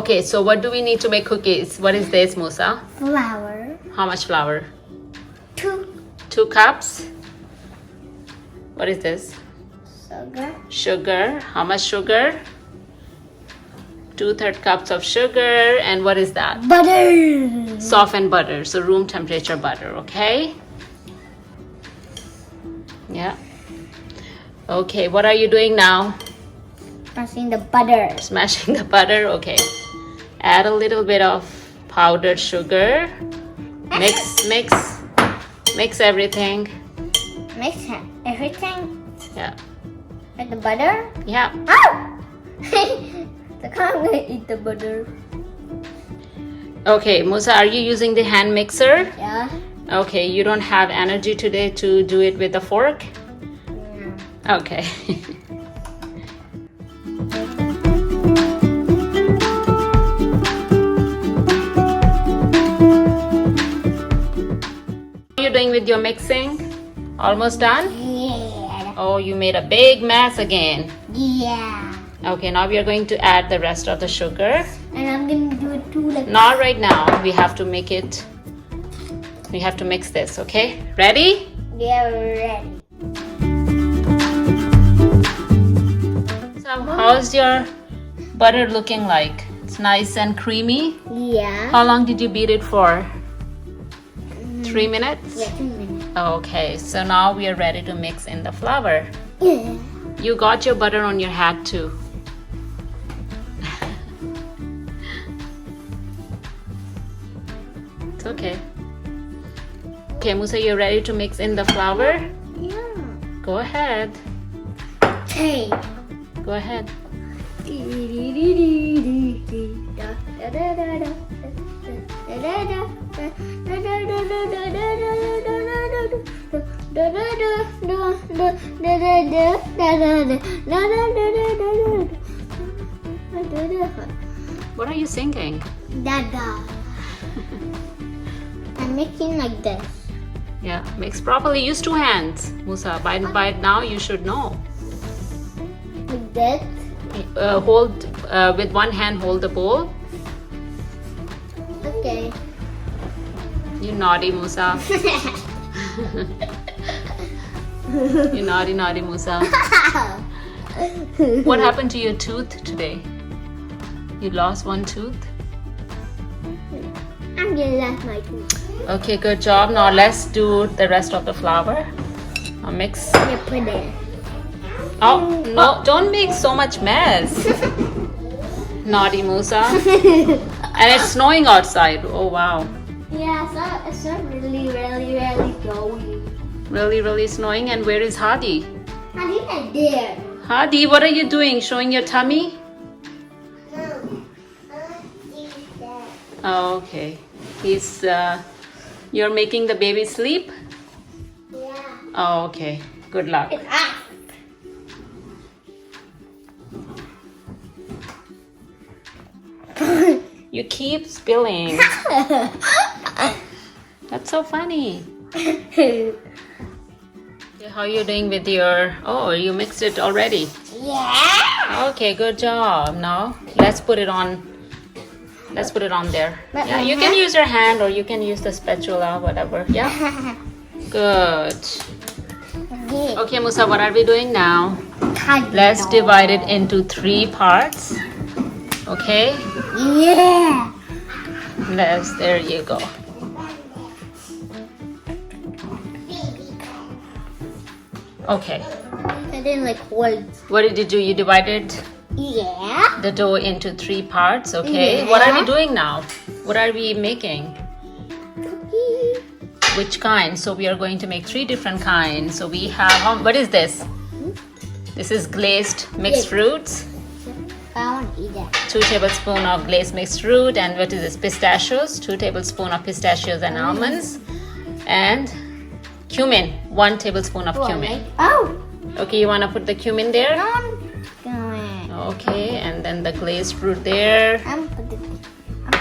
Okay, so what do we need to make cookies? What is this, Musa? Flour. How much flour? 2. 2 cups. What is this? Sugar. Sugar. How much sugar? 2/3 cups of sugar. And what is that? Butter. Softened butter. So room temperature butter, okay? Yeah. Okay, what are you doing now? Pressing the butter. Smashing the butter, okay. Add a little bit of powdered sugar. Mix everything. Mix everything Yeah. with the butter. Yeah. Oh! I can't eat the butter. Okay, Musa, are you using the hand mixer? Yeah. Okay, you don't have energy today to do it with a fork? Yeah. Okay. What are you doing with your mixing? Almost done? Yeah. Oh, you made a big mess again. Yeah. Okay, now we are going to add the rest of the sugar. And I'm gonna do it too. Like Not right now. We have to make it. We have to mix this, okay? Ready? Yeah, we're ready. So, how's your butter looking like? It's nice and creamy. Yeah. How long did you beat it for? 3 minutes? Yeah, 2 minutes. Okay, so now we are ready to mix in the flour. Yeah. You got your butter on your hat too. It's okay. Okay, Musa, you're ready to mix in the flour? Yeah. Go ahead. Hey. Go ahead. What are you singing? Dada. I'm making like this. Yeah, mix properly. Use 2 hands, Musa. By now you should know. Like that. Hold with 1 hand. Hold the bowl. Okay. You naughty Musa. You naughty Musa. What happened to your tooth today? You lost 1 tooth? I'm gonna laugh my tooth. Okay, good job. Now let's do the rest of the flour. Now mix. Yeah, put it. Oh, no, don't make so much mess. Naughty Musa. And it's snowing outside. Oh, wow. Yeah, it's not really going. Really snowing. And where is Hadi? I think I did. Hadi, what are you doing? Showing your tummy? No. Oh, okay. He's, you're making the baby sleep? Yeah. Oh, okay. Good luck. It's up. You keep spilling. That's so funny. Okay, how are you doing with your... Oh, you mixed it already. Yeah. Okay, good job. Now, let's put it on. Let's put it on there. But Yeah, my you can hand- use your hand or you can use the spatula, whatever. Yeah? Good. Okay, Musa, what are we doing now? Let's divide it into 3 parts. Okay? Yeah. There you go. Okay. I didn't like words. What did you do? You divided Yeah. the dough into 3 parts, okay? What are we doing now? What are we making? Cookie. Which kind? So we are going to make 3 different kinds. So we have, what is this? This is glazed mixed fruits. I want to eat that. 2 tablespoons of glazed mixed fruit. And what is this? Pistachios. 2 tablespoons of pistachios and almonds. And cumin. 1 tablespoon of cumin. Oh. Okay, you want to put the cumin there? I'm Okay, and then the glazed fruit there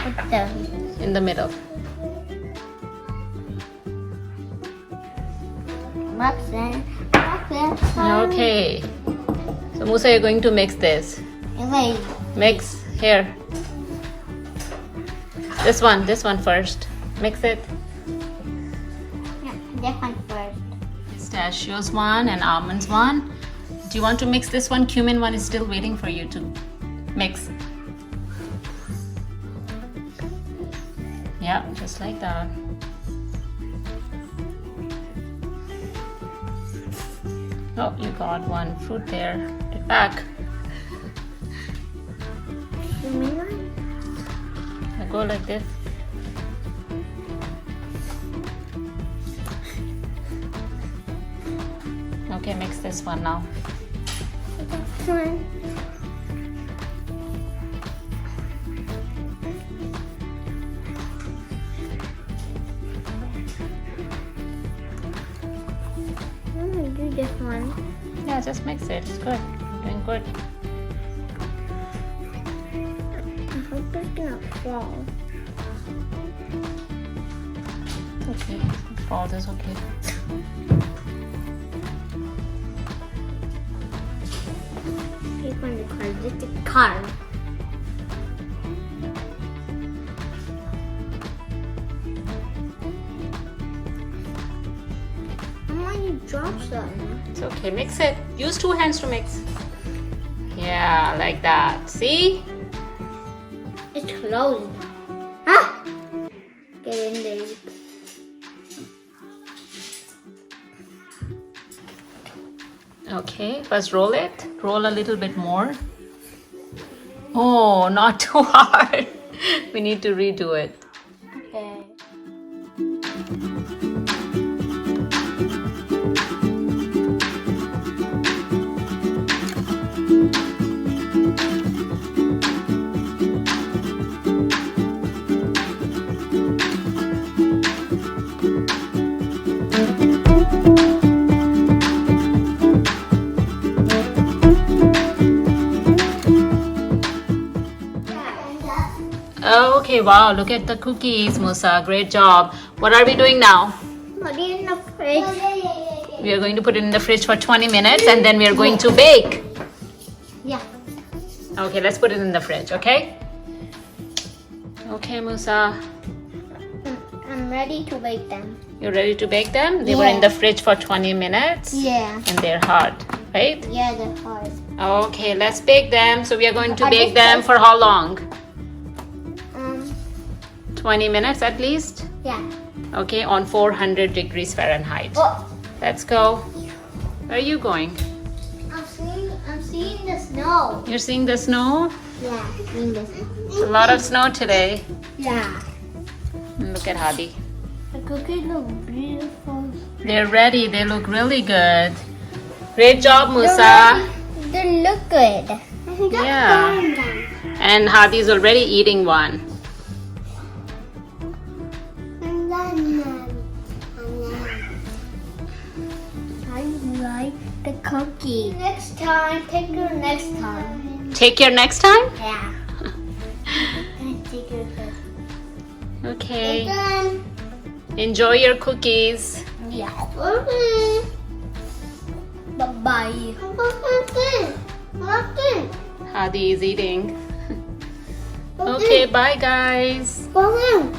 put the in the middle. Okay. So Musa, you're going to mix this. Wait. Mix here. This one first. Mix it. Yeah, that one first. Pistachios one and almonds one. Do you want to mix this one? Cumin one is still waiting for you to mix. Yeah, just like that. Oh, you got one fruit there. Get back. You mean one? I go like this. Okay, mix this one now. This one. I'm gonna do this one. Yeah, just mix it. It's good. You're doing good. I hope it's gonna fall. Okay. Fall is okay. Take on the card, just a card. You drop something. It's okay. Mix it. Use 2 hands to mix. Yeah, like that. See? It's closed. Ah! Get in there. Okay, first roll it. Roll a little bit more. Oh, not too hard. We need to redo it. Okay. Okay, wow, look at the cookies, Musa. Great job. What are we doing now? Put it in the fridge. We are going to put it in the fridge for 20 minutes and then we are going to bake. Yeah. Okay, let's put it in the fridge, okay? Okay, Musa. I'm ready to bake them. You're ready to bake them? They were in the fridge for 20 minutes. Yeah. And they're hard, right? Yeah, they're hard. Okay, let's bake them. So we are going to Are bake they them for how long? 20 minutes at least? Yeah. Okay, on 400 degrees Fahrenheit. Oh. Let's go. Where are you going? I'm seeing the snow. You're seeing the snow? Yeah, seeing the snow. It's a lot of snow today. Yeah. And look at Hadi. The cookies look beautiful. They're ready. They look really good. Great job, Musa. They look good. Yeah. And Hadi's already eating one. I like the cookie. Next time, take your next time. Take care next time? Yeah. Take your first. Okay. Then, Enjoy your cookies. yeah. Okay. Bye-bye. Hadi is eating. Okay, bye guys. Bye.